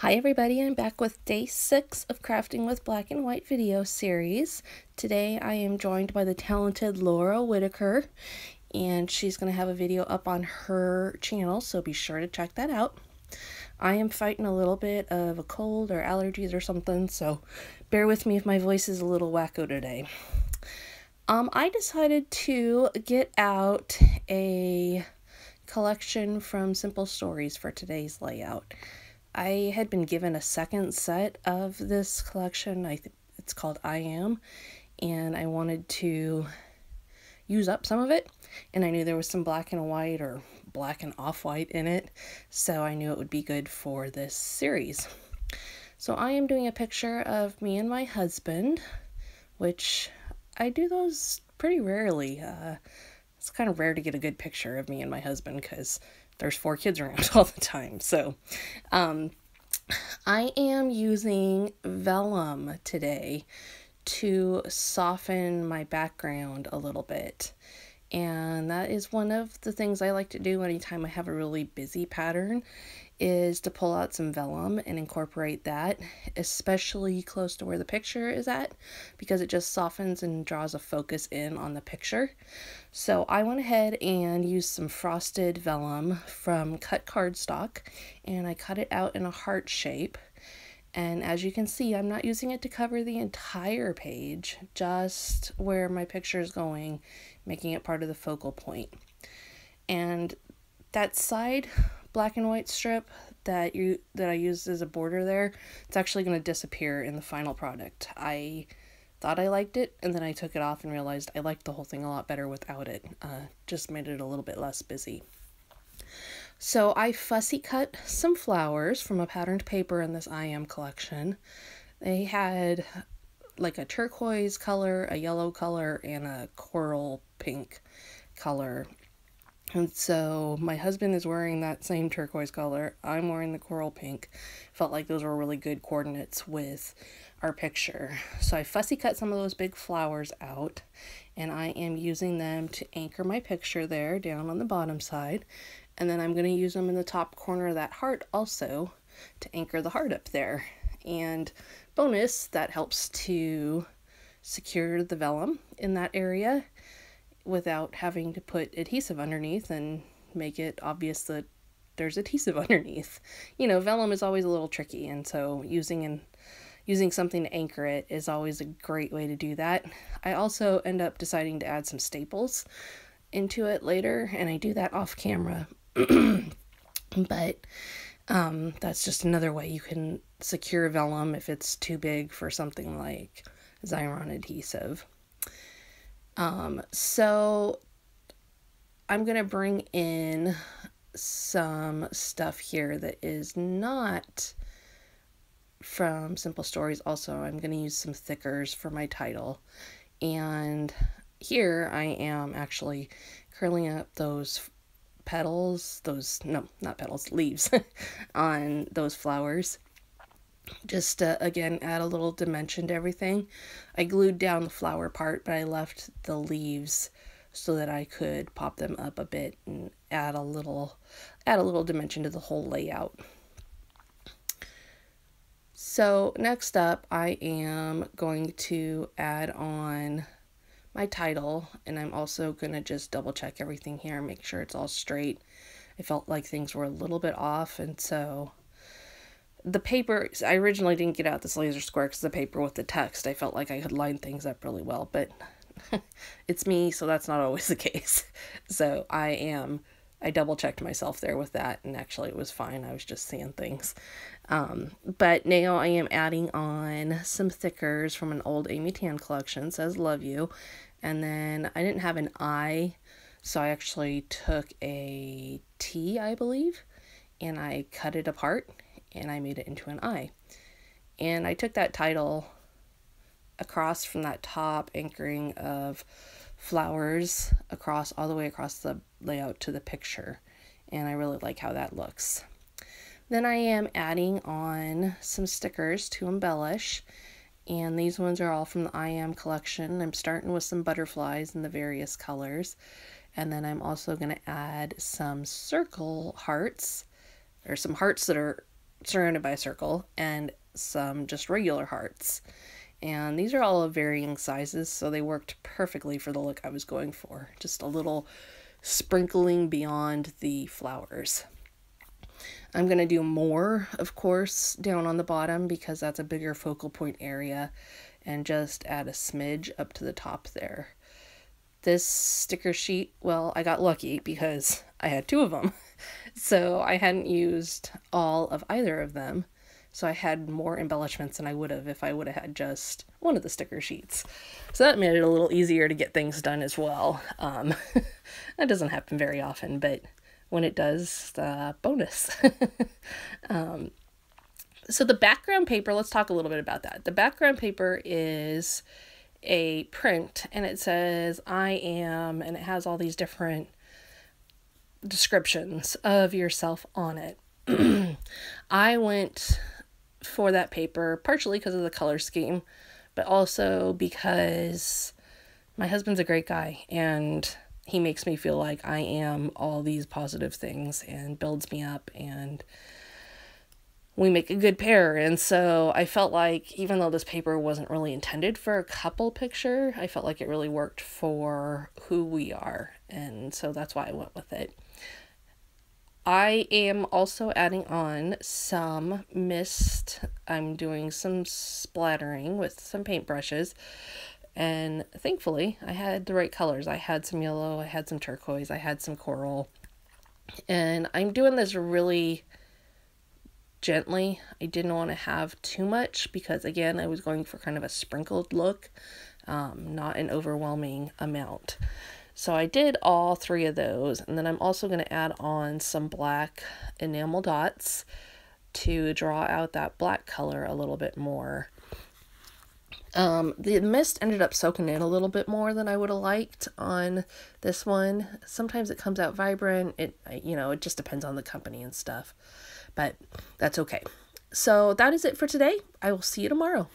Hi everybody, I'm back with day 6 of Crafting with Black and White video series. Today I am joined by the talented Laura Whitaker, and she's going to have a video up on her channel, so be sure to check that out. I am fighting a little bit of a cold or allergies or something, so bear with me if my voice is a little wacko today. I decided to get out a collection from Simple Stories for today's layout. I had been given a second set of this collection. It's called I Am, and I wanted to use up some of it, and I knew there was some black and white or black and off-white in it, so I knew it would be good for this series. So I am doing a picture of me and my husband, which I do those pretty rarely. It's kind of rare to get a good picture of me and my husband because there's 4 kids around all the time. So I am using vellum today to soften my background a little bit. And that is one of the things I like to do anytime I have a really busy pattern, is to pull out some vellum and incorporate that, especially close to where the picture is at, because it just softens and draws a focus in on the picture. So I went ahead and used some frosted vellum from cut cardstock, and I cut it out in a heart shape. And as you can see, I'm not using it to cover the entire page, just where my picture is going, making it part of the focal point. And that side black and white strip that I used as a border there, it's actually going to disappear in the final product. I thought I liked it, and then I took it off and realized I liked the whole thing a lot better without it. Just made it a little bit less busy. So I fussy cut some flowers from a patterned paper in this I Am collection. They had like a turquoise color, a yellow color, and a coral pink color. And so my husband is wearing that same turquoise color. I'm wearing the coral pink. Felt like those were really good coordinates with our picture. So I fussy cut some of those big flowers out, and I am using them to anchor my picture there down on the bottom side. And then I'm going to use them in the top corner of that heart also to anchor the heart up there. And bonus, that helps to secure the vellum in that area without having to put adhesive underneath and make it obvious that there's adhesive underneath. You know, vellum is always a little tricky, and so using something to anchor it is always a great way to do that. I also end up deciding to add some staples into it later, and I do that off camera. But that's just another way you can secure vellum if it's too big for something like Xyron adhesive. So I'm going to bring in some stuff here that is not from Simple Stories. Also, I'm going to use some thickers for my title. And here I am actually curling up those petals, leaves on those flowers. Just to, again, add a little dimension to everything. I glued down the flower part, but I left the leaves so that I could pop them up a bit and add a little dimension to the whole layout. So next up, I am going to add on my title, and I'm also going to just double check everything here, make sure it's all straight. I felt like things were a little bit off, and so the paper, I originally didn't get out this laser square because the paper with the text, I felt like I could line things up really well, but it's me, so that's not always the case. So I double checked myself there with that, and actually it was fine. I was just seeing things. But now I am adding on some thickers from an old Amy Tan collection. It says Love You. And then I didn't have an I, so I actually took a T, I believe, and I cut it apart and I made it into an I. And I took that title across from that top anchoring of flowers across, all the way across the layout to the picture. And I really like how that looks. Then I am adding on some stickers to embellish. And these ones are all from the I Am collection. I'm starting with some butterflies in the various colors. And then I'm also going to add some circle hearts, or some hearts that are surrounded by a circle, and some just regular hearts. And these are all of varying sizes, so they worked perfectly for the look I was going for. Just a little sprinkling beyond the flowers. I'm going to do more, of course, down on the bottom because that's a bigger focal point area, and just add a smidge up to the top there. This sticker sheet, well, I got lucky because I had 2 of them. So I hadn't used all of either of them. So I had more embellishments than I would have if I would have had just one of the sticker sheets. So that made it a little easier to get things done as well. That doesn't happen very often, but when it does, bonus. So the background paper, let's talk a little bit about that. The background paper is a print, and it says I am, and it has all these different descriptions of yourself on it. I went for that paper partially because of the color scheme, but also because my husband's a great guy, and he makes me feel like I am all these positive things and builds me up, and we make a good pair. And so I felt like, even though this paper wasn't really intended for a couple picture, I felt like it really worked for who we are, and so that's why I went with it. I am also adding on some mist. I'm doing some splattering with some paintbrushes, and thankfully I had the right colors. I had some yellow, I had some turquoise, I had some coral, and I'm doing this really gently. I didn't want to have too much because, again, I was going for kind of a sprinkled look, not an overwhelming amount. So I did all 3 of those, and then I'm also going to add on some black enamel dots to draw out that black color a little bit more. The mist ended up soaking in a little bit more than I would have liked on this one. Sometimes it comes out vibrant. It just depends on the company and stuff, but that's okay. So that is it for today. I will see you tomorrow.